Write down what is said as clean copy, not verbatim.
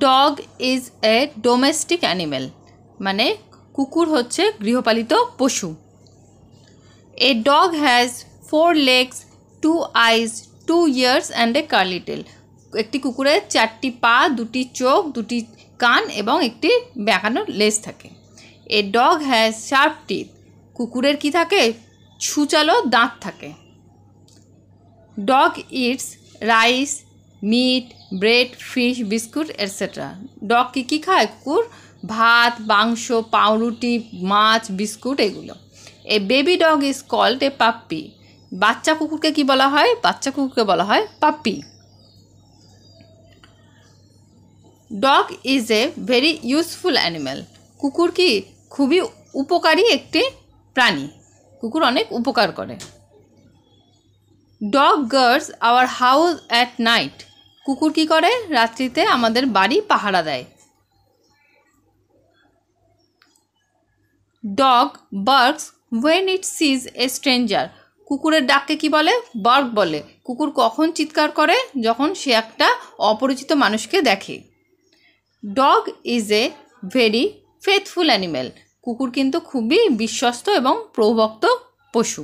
Dog is A domestic animal, মানে কুকুর হচ্ছে গৃহপালিত পশু। এ dog has 4 legs, 2 eyes, 2 ears and a curly tail. একটি কুকুরের 4টি পা, 2টি চোখ, 2টি কান এবং একটি বেঁকানো লেজ থাকে। A dog has sharp teeth, কুকুরের কি থাকে? ছুচালো দাঁত থাকে। Dog eats rice, meat, bread, fish, biscuit etcetera. Dog কী খায়? কুকুর ভাত, মাংস, পাউরুটি, মাছ, বিস্কুট এগুলো। A baby dog is called a puppy, বাচ্চা কুকুরকে কি বলা হয়? বাচ্চা কুকুরকে বলা হয় puppy. Dog is a very useful animal, কুকুর কি খুবই উপকারী একটি প্রাণী, কুকুর অনেক উপকার করে। Dog guards our house at night, কুকুর কি করে? রাত্রিতে আমাদের বাড়ি পাহারা দেয়। Dog barks when it sees a stranger, কুকুরের ডাককে কি বলে? বার্ক বলে। কুকুর কখন চিৎকার করে? যখন সে একটা অপরিচিত মানুষকে দেখে। Dog is a very faithful animal, কুকুর কিন্তু খুবই বিশ্বস্ত এবং প্রভক্ত পশু।